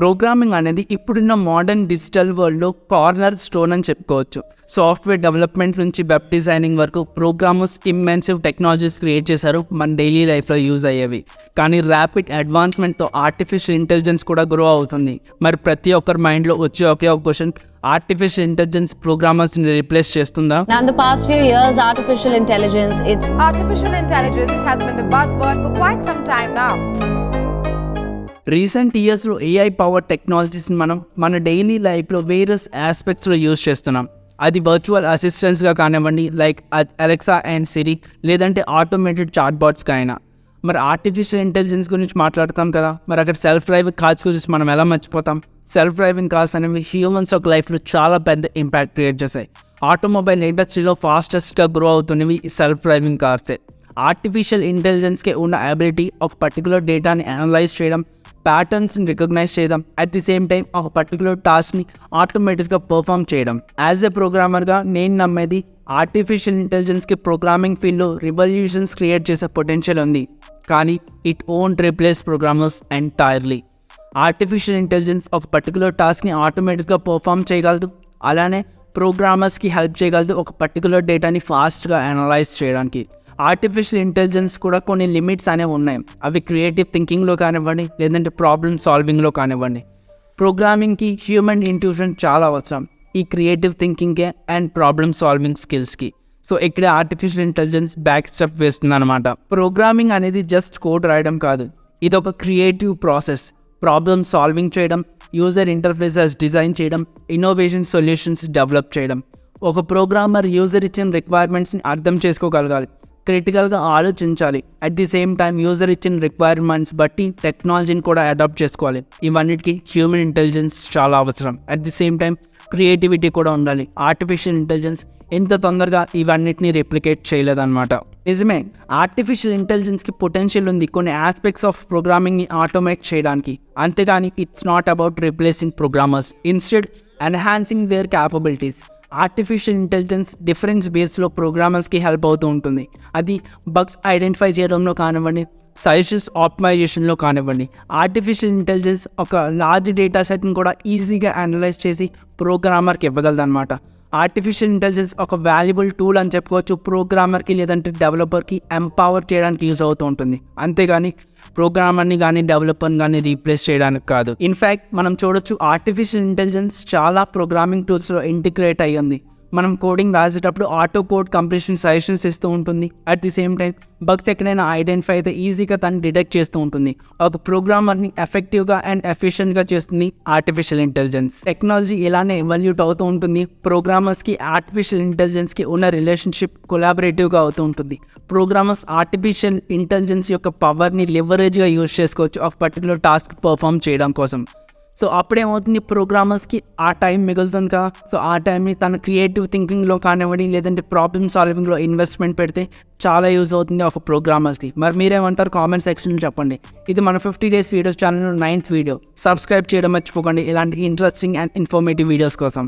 Programming అనేది ఇప్పుడున్న modern digital వరల్డ్లో కార్నర్ స్టోన్ అని చెప్పుకోవచ్చు. సాఫ్ట్వేర్ డెవలప్మెంట్ నుంచి వెబ్ డిజైనింగ్ వరకు ప్రోగ్రామర్స్ ఇమ్మెన్సివ్ టెక్నాలజీస్ క్రియేట్ చేశారు మన డైలీ లైఫ్లో యూజ్ అయ్యేవి. కానీ ర్యాపిడ్ అడ్వాన్స్మెంట్తో ఆర్టిఫిషియల్ ఇంటెలిజెన్స్ కూడా గ్రో అవుతుంది. మరి ప్రతి ఒక్కరి మైండ్లో వచ్చే ఒకే ఒక క్వశ్చన్, ఆర్టిఫిషియల్ ఇంటెలిజెన్స్ ప్రోగ్రామర్స్ని రీప్లేస్ చేస్తుందా? Now, in the past few years, artificial intelligence has been the buzzword for quite some time now. Recent ఇయర్స్లో ఏఐ పవర్ టెక్నాలజీస్ని మనం మన డైలీ లైఫ్లో వేరియస్ ఆస్పెక్ట్స్లో యూజ్ చేస్తున్నాం. అది వర్చువల్ అసిస్టెంట్స్గా కానివ్వండి, లైక్ అలెక్సా అండ్ సిరి, లేదంటే automated చాట్బాట్స్గా అయినా. మరి ఆర్టిఫిషియల్ ఇంటెలిజెన్స్ గురించి మాట్లాడతాం కదా, మరి అక్కడ సెల్ఫ్ డ్రైవింగ్ కార్స్ గురించి మనం ఎలా మర్చిపోతాం? సెల్ఫ్ డ్రైవింగ్ కార్స్ అనేవి హ్యూమన్స్ ఒక లైఫ్లో చాలా పెద్ద ఇంపాక్ట్ క్రియేట్ చేశాయి. ఆటోమొబైల్ ఇండస్ట్రీలో ఫాస్టెస్ట్గా గ్రో అవుతున్నవి సెల్ఫ్ డ్రైవింగ్ కార్సే. ఆర్టిఫిషియల్ ఇంటెలిజెన్స్కి ఉన్న అబిలిటీ ఒక పర్టికులర్ డేటాని అనలైజ్ చేయడం, ప్యాటర్న్స్ని రికగ్నైజ్ చేయడం, అట్ ది సేమ్ టైం ఒక పర్టికులర్ టాస్క్ని ఆటోమేటిక్గా పర్ఫామ్ చేయడం. యాజ్ ఎ ప్రోగ్రామర్గా నేను నమ్మేది ఆర్టిఫిషియల్ ఇంటెలిజెన్స్కి ప్రోగ్రామింగ్ ఫీల్డ్లో రివల్యూషన్స్ క్రియేట్ చేసే పొటెన్షియల్ ఉంది. కానీ it won't replace programmers entirely. Artificial intelligence ఒక పర్టికులర్ టాస్క్ని ఆటోమేటిక్గా పర్ఫామ్ చేయగలదు, అలానే ప్రోగ్రామర్స్కి హెల్ప్ చేయగలదు ఒక పర్టికులర్ డేటాని ఫాస్ట్గా అనలైజ్ చేయడానికి. ఆర్టిఫిషియల్ ఇంటెలిజెన్స్ కూడా కొన్ని లిమిట్స్ అనేవి ఉన్నాయి. అవి క్రియేటివ్ థింకింగ్లో కానివ్వండి, లేదంటే ప్రాబ్లమ్ సాల్వింగ్లో కానివ్వండి. ప్రోగ్రామింగ్కి హ్యూమన్ ఇంట్యూషన్ చాలా అవసరం, ఈ క్రియేటివ్ థింకింగ్కే అండ్ ప్రాబ్లమ్ సాల్వింగ్ స్కిల్స్కి. సో ఇక్కడ ఆర్టిఫిషియల్ ఇంటెలిజెన్స్ బ్యాక్ స్టెప్ వేస్తుంది అనమాట. ప్రోగ్రామింగ్ అనేది జస్ట్ కోడ్ రాయడం కాదు, ఇది ఒక క్రియేటివ్ ప్రాసెస్. ప్రాబ్లమ్ సాల్వింగ్ చేయడం, యూజర్ ఇంటర్ఫేసెస్ డిజైన్ చేయడం, ఇన్నోవేషన్ సొల్యూషన్స్ డెవలప్ చేయడం. ఒక ప్రోగ్రామర్ యూజర్ ఇచ్చిన రిక్వైర్మెంట్స్ని అర్థం చేసుకోగలగాలి, క్రిటికల్గా ఆలోచించాలి, at the same time user ఇచ్చిన రిక్వైర్మెంట్స్ బట్టి టెక్నాలజీని కూడా అడాప్ట్ చేసుకోవాలి. ఇవన్నిటికీ హ్యూమన్ ఇంటెలిజెన్స్ చాలా అవసరం. At the same time creativity కూడా ఉండాలి. ఆర్టిఫిషియల్ ఇంటెలిజెన్స్ ఎంత తొందరగా ఇవన్నిటిని రెప్లికేట్ చేయలేదన్నమాట. నిజమే, ఆర్టిఫిషియల్ ఇంటెలిజెన్స్కి పొటెన్షియల్ ఉంది కొన్ని ఆస్పెక్ట్స్ ఆఫ్ ప్రోగ్రామింగ్ని ఆటోమేట్ చేయడానికి. అంతేగాని it's not about replacing programmers, instead enhancing their capabilities. Artificial intelligence difference బేస్లో ప్రోగ్రామర్స్కి హెల్ప్ అవుతూ ఉంటుంది. అది బగ్స్ ఐడెంటిఫై చేయడంలో కానివ్వండి, సజెషన్స్ ఆప్టిమైజేషన్లో కానివ్వండి. ఆర్టిఫిషియల్ ఇంటెలిజెన్స్ ఒక లార్జ్ డేటా సెట్ని కూడా ఈజీగా అనలైజ్ చేసి ప్రోగ్రామర్కి ఇవ్వగలదు అనమాట. ఆర్టిఫిషియల్ ఇంటెలిజెన్స్ ఒక వాల్యుబుల్ టూల్ అని చెప్పుకోవచ్చు. ప్రోగ్రామర్కి లేదంటే డెవలపర్కి ఎంపవర్ చేయడానికి యూజ్ అవుతూ ఉంటుంది, అంతేగాని ప్రోగ్రామర్ని కానీ డెవలపర్ని కానీ రీప్లేస్ చేయడానికి కాదు. ఇన్ఫ్యాక్ట్ మనం చూడొచ్చు, ఆర్టిఫిషియల్ ఇంటెలిజెన్స్ చాలా ప్రోగ్రామింగ్ టూల్స్లో ఇంటిగ్రేట్ అయ్యింది. మనం కోడింగ్ రాసేటప్పుడు ఆటో కోడ్ కంప్లీషన్ సజెషన్స్ ఇస్తూ ఉంటుంది. At the same time bugs ఎక్కడైనా ఐడెంటిఫై అయితే ఈజీగా తను డిటెక్ట్ చేస్తూ ఉంటుంది. ఒక ప్రోగ్రామర్ని ఎఫెక్టివ్గా అండ్ ఎఫిషియెంట్గా చేస్తుంది ఆర్టిఫిషియల్ ఇంటెలిజెన్స్. టెక్నాలజీ ఇలానే ఎవల్యూట్ అవుతూ ఉంటుంది. ప్రోగ్రామర్స్కి ఆర్టిఫిషియల్ ఇంటెలిజెన్స్కి ఉన్న రిలేషన్షిప్ కొలాబరేటివ్గా అవుతూ ఉంటుంది. ప్రోగ్రామర్స్ ఆర్టిఫిషియల్ ఇంటెలిజెన్స్ యొక్క పవర్ని లివరేజ్గా యూజ్ చేసుకోవచ్చు ఒక పర్టికులర్ టాస్క్ పర్ఫామ్ చేయడం కోసం. సో అప్పుడేమవుతుంది, ప్రోగ్రామర్స్కి ఆ టైం మిగులుతుంది కదా. సో ఆ టైంని తన క్రియేటివ్ థింకింగ్లో కానివ్వండి, లేదంటే ప్రాబ్లమ్ సాల్వింగ్లో ఇన్వెస్ట్మెంట్ పెడితే చాలా యూజ్ అవుతుంది ఒక ప్రోగ్రామర్స్కి. మరి మీరేమంటారు? కామెంట్ సెక్షన్లో చెప్పండి. ఇది మన 50 days వీడియోస్ ఛానల్లో 9th వీడియో. సబ్స్క్రైబ్ చేయడం మర్చిపోకండి ఇలాంటి ఇంట్రెస్టింగ్ అండ్ ఇన్ఫర్మేటివ్ వీడియోస్ కోసం.